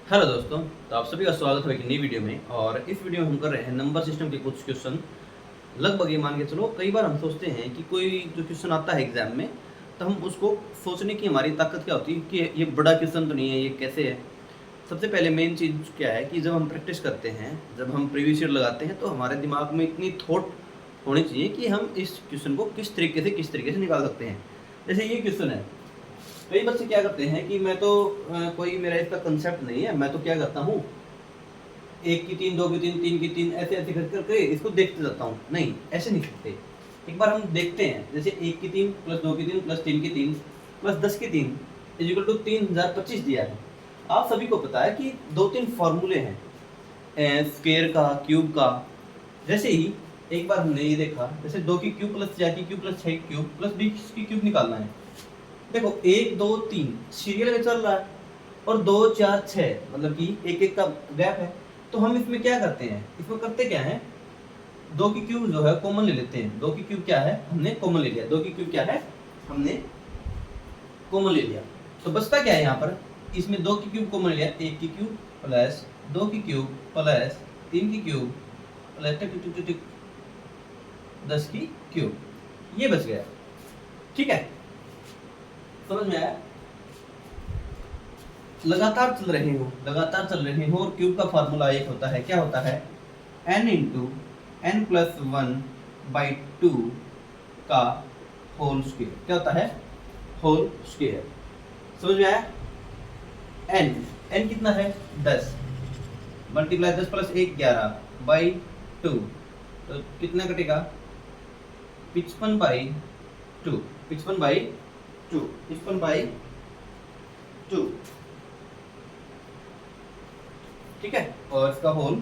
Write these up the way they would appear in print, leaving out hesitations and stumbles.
Hello दोस्तों। तो आप सभी का स्वागत है एक नई वीडियो में। और इस वीडियो में हम कर रहे हैं नंबर सिस्टम के कुछ क्वेश्चन। लगभग ये मान के चलो, कई बार हम सोचते हैं कि कोई जो क्वेश्चन आता है एग्जाम में, तो हम उसको सोचने की हमारी ताकत क्या होती है कि ये बड़ा क्वेश्चन तो नहीं है, ये कैसे है। सबसे पहले मेन चीज़ क्या है कि जब हम प्रैक्टिस करते हैं, जब हम प्रीवियस ईयर लगाते हैं, तो हमारे दिमाग में इतनी थॉट होनी चाहिए कि हम इस क्वेश्चन को किस तरीके से निकाल सकते हैं। जैसे ये क्वेश्चन है, कई बच्चे क्या करते हैं कि मैं तो कोई मेरा इसका कंसेप्ट नहीं है, मैं तो क्या करता हूँ, एक की तीन, दो की तीन, तीन की तीन, ऐसे ऐसे कर करके इसको देखते जाता हूँ। नहीं, ऐसे नहीं करते। एक बार हम देखते हैं, जैसे एक की तीन प्लस दो की तीन प्लस तीन की तीन प्लस 10 की तीन इजिकल टू 3025 दिया है। आप सभी को पता है कि दो तीन फॉर्मूले हैं, स्क्वायर का, क्यूब का। जैसे ही एक बार हमने ये देखा, जैसे दो की क्यूब प्लस चार की क्यूब प्लस छः की क्यूब प्लस 20 की क्यूब निकालना है। देखो, एक दो तीन सीरियल में चल रहा है, और दो चार छः मतलब कि एक एक का गैप है। तो हम इसमें क्या करते हैं, इसमें करते क्या है, दो की क्यूब जो है कॉमन ले लेते हैं। दो की क्यूब क्या है, हमने कॉमन ले लिया। दो की क्यूब क्या है, हमने कॉमन ले लिया। तो बचता क्या है यहाँ पर, इसमें दो की क्यूब कॉमन ले लिया, एक की क्यूब प्लस दो की क्यूब प्लस तीन की क्यूब प्लस टिक टिक टिक टिक 10 की क्यूब, ये बच गया। ठीक है, समझ में आया। लगातार चल रहे हो, और क्यूब का फार्मूला एक होता है, क्या होता है, n into n plus one by two का होल स्क्वायर। क्या होता है, होल स्क्वायर। समझ में आया। n कितना है, 10 मल्टीप्लाई 10 प्लस 1 11 बाई टू, तो कितना कटेगा, 55 by two, 55 by two, 55 by two. ठीक है, और इसका होल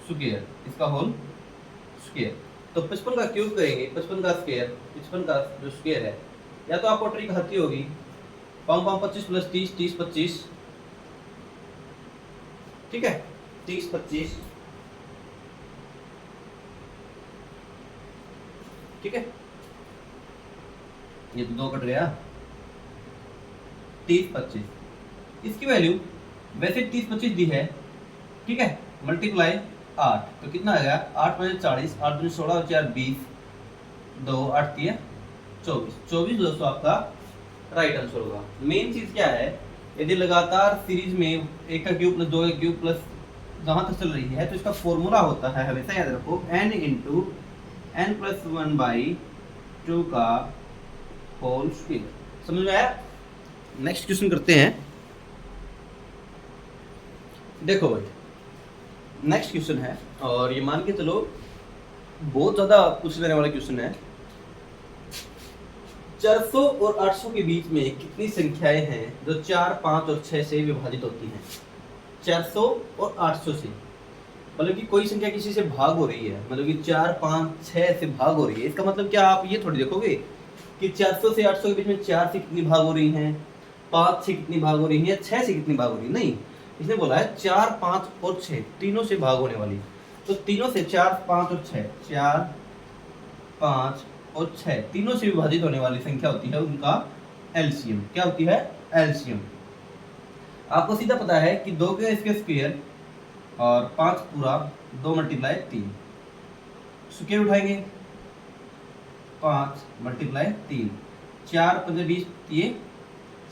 स्क्वायर, इसका होल स्क्वायर। तो 55 का क्यूब करेंगे, 55 का स्क्वायर, 55 का जो स्क्वायर है, या तो आपको ट्रिक आती होगी, 5 5 25 प्लस 30 30 25। ठीक है, 30 25। ठीक है, ये तो दो कट गया, 30 25। इसकी वैल्यू वैसे 30 25 दी है। ठीक है, मल्टीप्लाई 8, तो कितना आ गया, 8 में 40, 8 में 16 और 4 20, 2 8 3 24, 24 दोस्तों आपका राइट आंसर होगा। मेन चीज क्या है, यदि लगातार सीरीज में एक का क्यूब प्लस दो का क्यूब प्लस जहां तक चल रही है, तो इसका फॉर्मूला होता है, हमेशा याद रखो, n into n plus one by two का होल स्क्वायर। समझ में आया। नेक्स्ट क्वेश्चन करते हैं। देखो भाई, नेक्स्ट क्वेश्चन है, और ये मान के चलो बहुत ज्यादा पूछ लेने वाला क्वेश्चन है। 400 और 800 के बीच में कितनी संख्याएं हैं जो 4 5 और 6 से विभाजित होती हैं। 400 और 800 से, मतलब कि कोई संख्या किसी से भाग हो रही है, मतलब कि 4 5 6 से भाग हो रही है। इसका मतलब क्या, आप ये थोड़ी देखोगे कि 400 से 800 के बीच में 4 से कितनी भाग हो रही हैं, 5 से कितनी भाग हो रही है, 6 से कितनी भाग हो रही है। नहीं, इसने बोला है 4 5 और 6 तीनों से भाग होने वाली। तो तीनों से 4 5 और 6, 4 5 और 6 तीनों से विभाजित होने वाली संख्या होती है उनका एलसीएम। क्या होती है, एलसीएम। आपको सीधा पता है कि 2 के इसके स्क्वायर और 5 पूरा, 2 मल्टीप्लाई 3, स्क्वायर उठाएंगे, 5 मल्टीप्लाई 3, 4 5 20, ये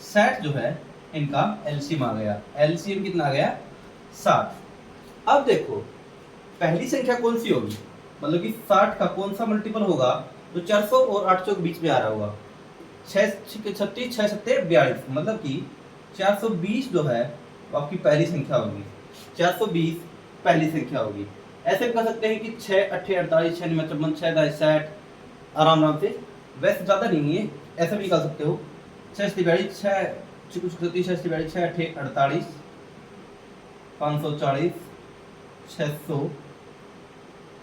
60 जो है इनका एलसीएम आ गया। एलसीएम कितना आ गया, 60। अब देखो, पहली संख्या कौन सी होगी, मतलब कि 60 का कौन सा मल्टीपल होगा जो 400 और 800 के बीच में आ रहा होगा। 6 36 6 7 42, मतलब कि 420 जो है वो आपकी पहली संख्या होगी। 420 पहली संख्या होगी। ऐसे कह सकते हैं कि 6 8 48 6 9 54 6 10 60, आराम आराम से, वैसे ज़्यादा नहीं है, ऐसा भी निकाल सकते हो। 6 42 6 36 6 42 6 8 48, 540, 600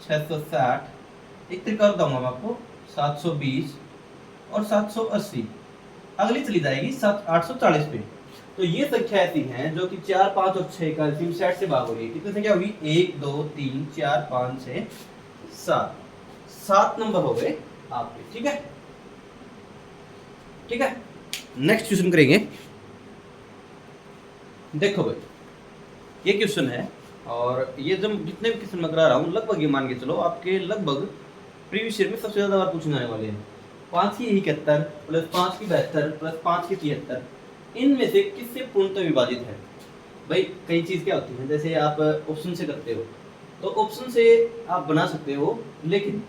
660, एक तरीका और दूंगा मैं आपको, 720 और 780। अगली चली जाएगी 840 पे। तो ये संख्या ऐसी हैं जो कि 4 5 और 6 का एलसीएम 60 से भाग हो रही है। कितनी संख्या होगी, 1 2 3 4 5 6 7, 7 नंबर हो गए आपके। ठीक है, ठीक है। नेक्स्ट क्वेश्चन करेंगे। देखो भाई, ये क्वेश्चन है और ये जब जितने भी क्वेश्चन मैं करा रहा हूँ लगभग ये मान के चलो आपके लगभग प्रीवियस ईयर में सबसे ज़्यादा बार पूछने आने वाले हैं। 5 की 71 प्लस 5 की 72 प्लस 5 की 73, इनमें से किससे पूर्णतः विभाजित है? भाई कई चीज़ क्या होती है, जैसे आप ऑप्शन से करते हो तो ऑप्शन से आप बना सकते हो, लेकिन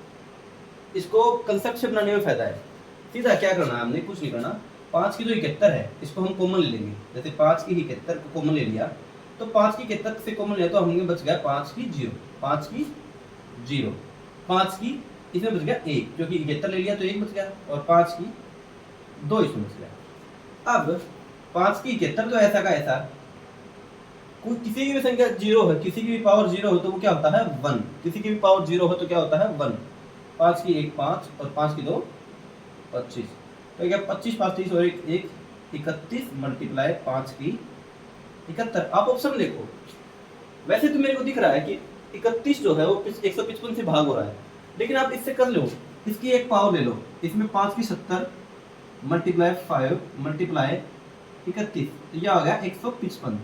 इसको कंसेप्ट से बनाने में फायदा है। सीधा क्या करना है, हमने कुछ नहीं करना। 5 की जो 71 है इसको हम कॉमन ले लेंगे। जैसे 5 की 71 को कॉमन ले लिया तो 5 की 71 से कॉमन लिया तो हमें बच गया 5 की 0, 5 की 0, 5 की इसमें बच गया 1, क्योंकि 71 ले लिया तो 1 बच गया, और 5 की 2 इसमें बच गया। अब 5 की 71 तो ऐसा का ऐसा, कोई किसी की भी संख्या 0 है, किसी की भी पावर 0 हो तो वो क्या होता है 1, किसी की भी पावर 0 हो तो क्या होता है 1। 5 की 1 5 और 5 की 2 25, तो क्या 25 5 30 और 1 31 मल्टीप्लाई 5 की 71। आप ऑप्शन देखो, वैसे तो मेरे को दिख रहा है कि 31 जो है वो 155 से भाग हो रहा है, लेकिन आप इससे कर लो, इसकी एक पावर ले लो, इसमें 5 की 70 मल्टीप्लाई 5 मल्टीप्लाई 31, तो यह आ गया 155,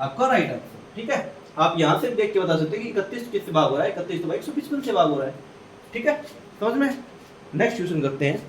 आपका राइट आंसर। ठीक है, आप यहाँ से देख के बता सकते हैं कि 31 किससे भाग हो रहा है, 31 तो भाई 155 से भाग हो रहा है। ठीक है, समझ में। नेक्स्ट क्वेश्चन करते हैं।